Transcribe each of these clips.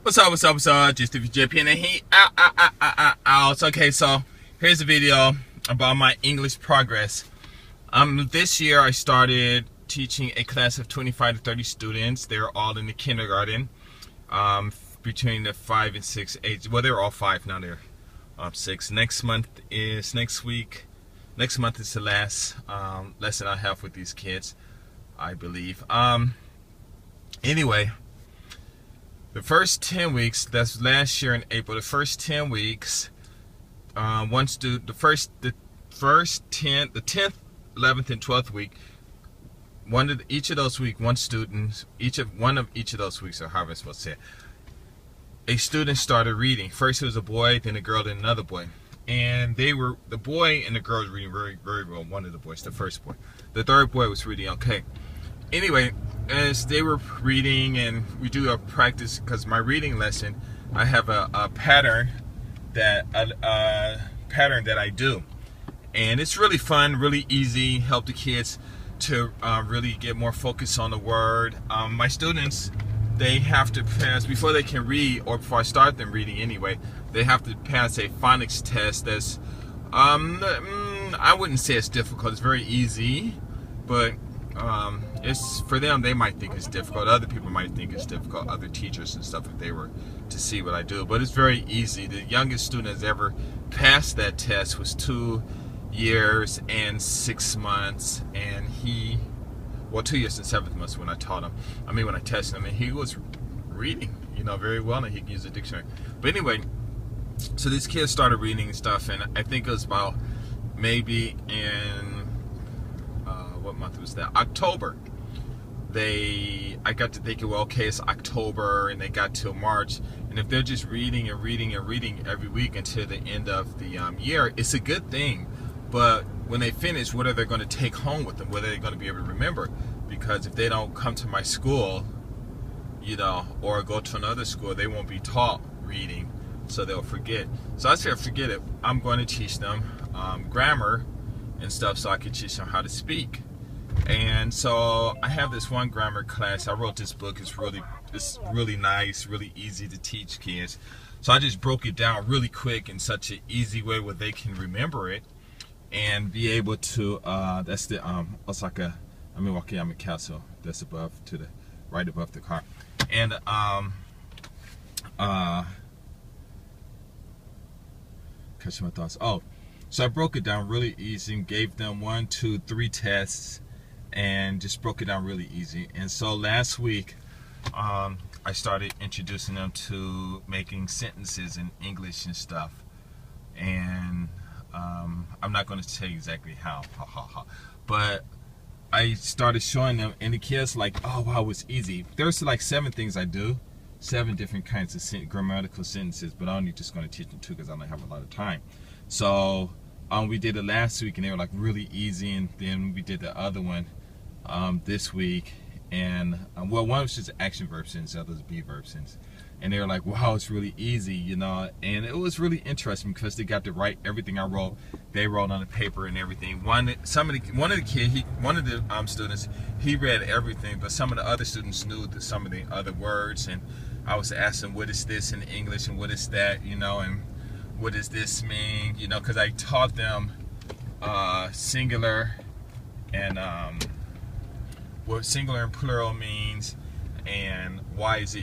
What's up, what's up, what's up? Just if you're JP and he out. Okay, so here's a video about my English progress. This year I started teaching a class of 25 to 30 students. They're all in the kindergarten, between the 5 and 6 age. Well, they're all 5 now. They're 6. Next month is the last lesson I have with these kids, I believe. Anyway. The first 10 weeks, that's last year in April, the first 10 weeks, the 10th, 11th, and 12th week, one of each of those weeks, one of each of those weeks, or however I'm supposed to say it, a student started reading. First it was a boy, then a girl, then another boy. And the boy and the girl was reading very, very well. One of the boys, the first boy. The third boy was reading okay. Anyway, as they were reading, and we do a practice, because my reading lesson, I have a pattern that I do, and it's really fun, really easy, help the kids to really get more focus on the word. My students, they have to pass, before they can read, or before I start them reading anyway, they have to pass a phonics test that's I wouldn't say it's difficult, it's very easy, but it's for them, they might think it's difficult, other people might think it's difficult, other teachers and stuff, if they were to see what I do. But it's very easy. The youngest student that's ever passed that test was 2 years and 6 months, and 2 years and 7 months when I taught him, when I tested him, and he was reading, very well, and he could use a dictionary. But anyway, so these kids started reading and stuff, and I think it was about maybe in what month was that? October. I got to thinking, well, okay, it's October, and they got till March, and if they're just reading and reading and reading every week until the end of the year, it's a good thing. But when they finish, what are they going to take home with them? What are they going to be able to remember? Because if they don't come to my school, or go to another school, they won't be taught reading, so they'll forget. So I said, forget it. I'm going to teach them grammar and stuff, so I can teach them how to speak. And so I have this one grammar class. I wrote this book. It's really nice, really easy to teach kids. So I just broke it down really quick in such an easy way where they can remember it and be able to. That's the Osaka Wakayama Castle. That's right above the car. And catch my thoughts. Oh, so I broke it down really easy and gave them 1, 2, 3 tests. And just broke it down really easy. And so last week, I started introducing them to making sentences in English and stuff. And I'm not going to tell you exactly how, but I started showing them, and the kids like, oh wow, it's easy. There's like 7 things I do, 7 different kinds of grammatical sentences, but I'm only just going to teach them 2 because I don't have a lot of time. So we did it last week, and they were like really easy, and then we did the other one this week, and well, one was just action verb sentence, the other was be verb sentence, and they were like, wow, it's really easy, and it was really interesting because they got to write everything I wrote. They wrote on the paper and everything. One of the students, he read everything, but some of the other students knew some of the other words, and I was asking, what is this in English, and what is that, and what does this mean, because I taught them singular and what singular and plural means, and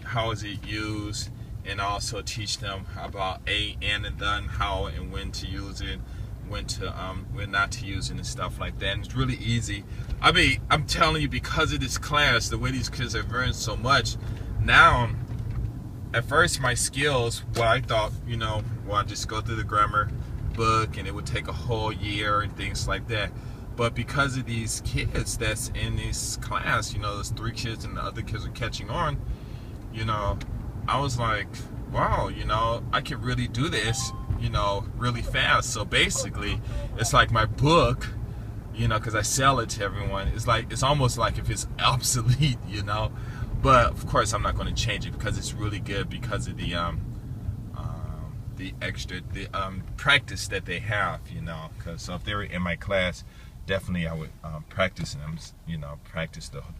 how is it used, and also teach them about and then, how and when to use it, when not to use it, and stuff like that. And it's really easy. I'm telling you, because of this class, the way these kids are learning so much now. At first, my skills, what I thought, I just go through the grammar book and it would take a whole year and things like that. But because of these kids that's in this class, those 3 kids and the other kids are catching on, I was like, wow, I can really do this, really fast. So basically, it's like my book, because I sell it to everyone. It's almost like if it's obsolete, But of course, I'm not going to change it because it's really good because of the extra practice that they have, Because so if they were in my class, definitely I would practice them,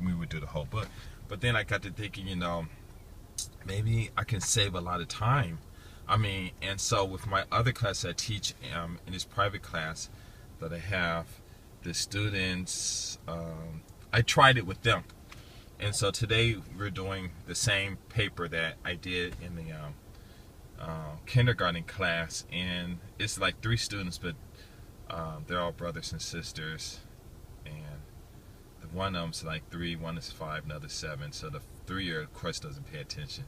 we would do the whole book. But then I got to thinking, maybe I can save a lot of time. I mean, and so with my other class I teach in this private class that I have, the students, I tried it with them. And so today we're doing the same paper that I did in the kindergarten class, and it's like 3 students, but they're all brothers and sisters, and the one of them's like 3, one is 5, another 7. So the 3-year-old, of course, doesn't pay attention,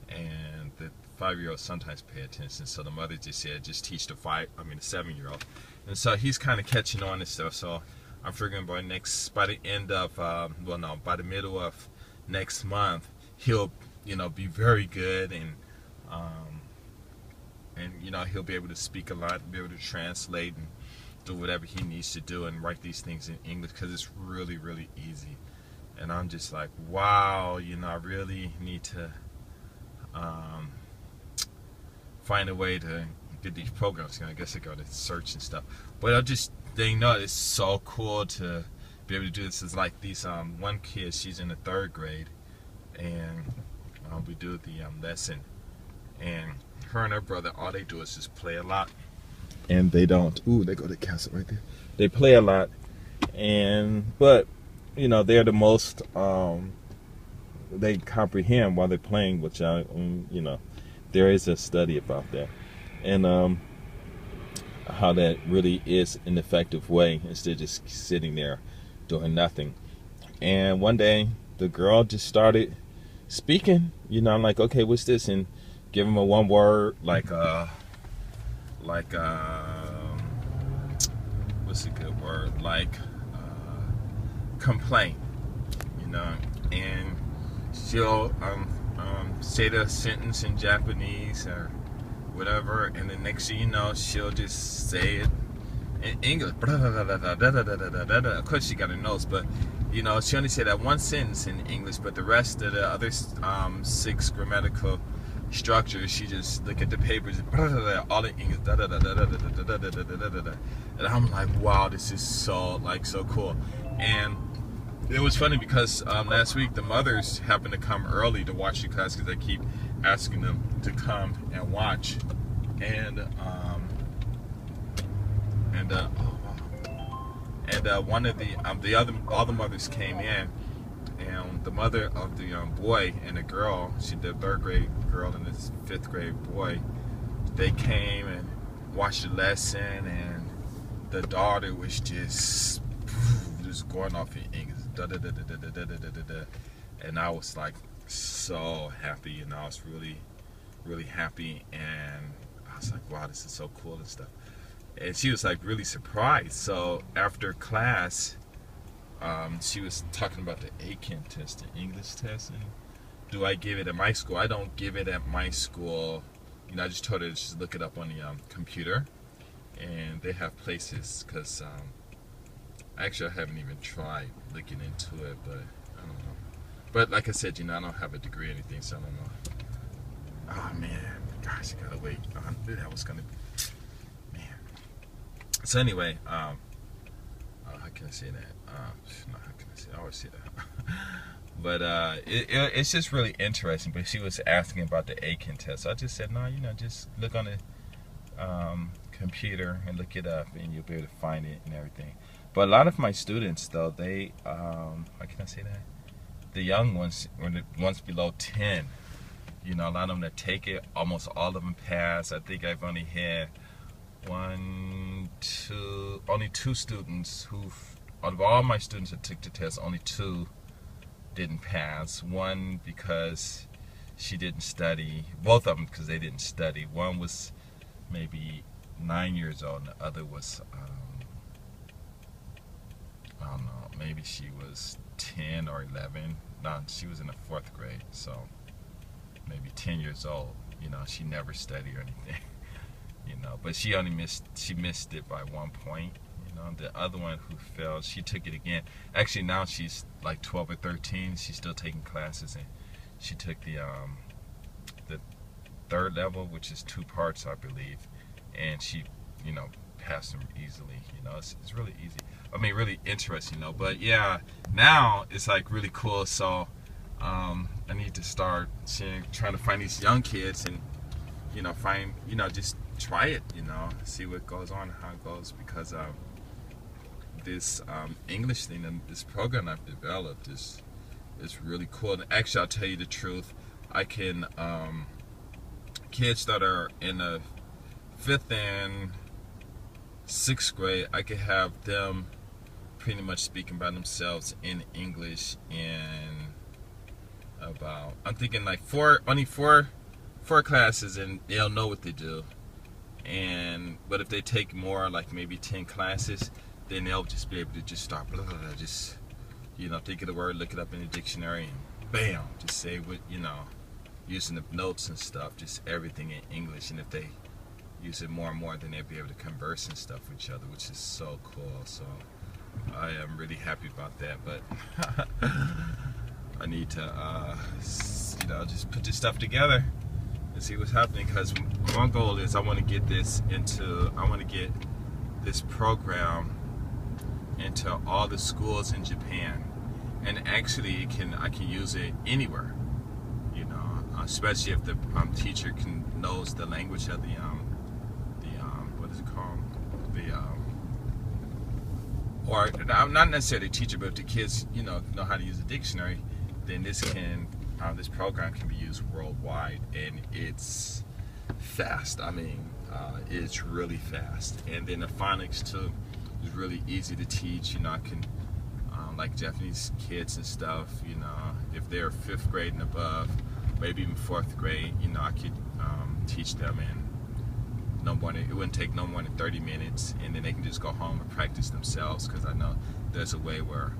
and the 5-year-old sometimes pay attention. So the mother just said, just teach the 7-year-old, and so he's kind of catching on and stuff. So I'm figuring by the end of, by the middle of next month, he'll, be very good, and he'll be able to speak a lot, be able to translate and do whatever he needs to do and write these things in English, because it's really, really easy. And I'm just like, wow, I really need to find a way to get these programs. I guess I got to search and stuff. But it's so cool to be able to do this. It's like these one kid, she's in the 3rd grade, and we do the lesson, and her and her brother, all they do is just play a lot, and they don't. Ooh, they go to castle right there. They play a lot, but they're the most. They comprehend while they're playing, which there is a study about that, and how that really is an effective way instead of just sitting there doing nothing. And one day the girl just started speaking. I'm like, okay, what's this? And give him a one word, like what's a good word? Like complaint, and she'll say the sentence in Japanese or whatever, and the next thing you know, she'll just say it in English. Of course, she got her notes, but she only said that one sentence in English, but the rest of the other 6 grammatical structures, she just look at the papers, all in English, and I'm like, wow, this is so cool. And it was funny because last week the mothers happened to come early to watch the class, because I keep asking them to come and watch, and one of all the mothers came in, and the mother of the boy and the girl, the 3rd grade girl and this 5th grade boy, they came and watched the lesson, and the daughter was just going off in English, and I was like so happy, I was really, really happy, and I was like, wow, this is so cool and stuff. And she was like really surprised. So after class, she was talking about the ACAN test, the English test, and do I give it at my school? I don't give it at my school. I just told her to just look it up on the computer, and they have places, because actually I haven't even tried looking into it, but I don't know. But like I said, I don't have a degree or anything, so I don't know. Oh man, gosh, I gotta wait. I knew that was gonna be, man. So anyway, how can I say that? No, how can I say? I always say that. But it's just really interesting. But she was asking about the ACAN test, so I just said, no, just look on the computer and look it up, and you'll be able to find it and everything. But a lot of my students, though, they, how can I say that? The young ones, or the ones below 10, a lot of them that take it, almost all of them pass. I think I've only had only 2 students out of all my students that took the test, only 2 didn't pass. One because she didn't study, both of them because they didn't study. One was maybe 9 years old, and the other was, I don't know, maybe she was 10 or 11. No, she was in the 4th grade, so maybe 10 years old. She never studied or anything. But she missed it by 1 point. The other one who failed, she took it again. Actually, now she's like 12 or 13. She's still taking classes, and she took the 3rd level, which is 2 parts, I believe, and she, passed them easily. It's really easy. I mean, really interesting, But yeah, now it's like really cool. So I need to start trying to find these young kids and just try it, see what goes on and how it goes, because this English thing and this program I've developed is really cool. And actually, I'll tell you the truth, I can kids that are in the 5th and 6th grade, I could have them pretty much speaking by themselves in English in about, I'm thinking like only four classes, and they'll know what they do. But if they take more, like maybe 10 classes, then they'll just be able to just start blah, blah, blah, just think of the word, look it up in the dictionary, and bam, just say what, using the notes and stuff, just everything in English. And if they use it more and more, then they'll be able to converse and stuff with each other, which is so cool. So I am really happy about that. But I need to just put this stuff together and see what's happening, because my goal is I want to get this program into all the schools in Japan. And actually I can use it anywhere, especially if the teacher knows the language of the what is it called, or not necessarily the teacher, but if the kids know how to use a dictionary, then this program can be used worldwide. And it's fast. I mean, it's really fast. And then the phonics too is really easy to teach. I can like Japanese kids and stuff, if they're 5th grade and above, maybe even 4th grade, I could teach them in it wouldn't take no more than 30 minutes, and then they can just go home and practice themselves, because I know there's a way where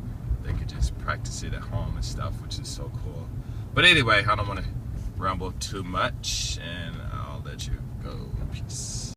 they could just practice it at home and stuff, which is so cool. But anyway, I don't want to ramble too much, and I'll let you go. Peace.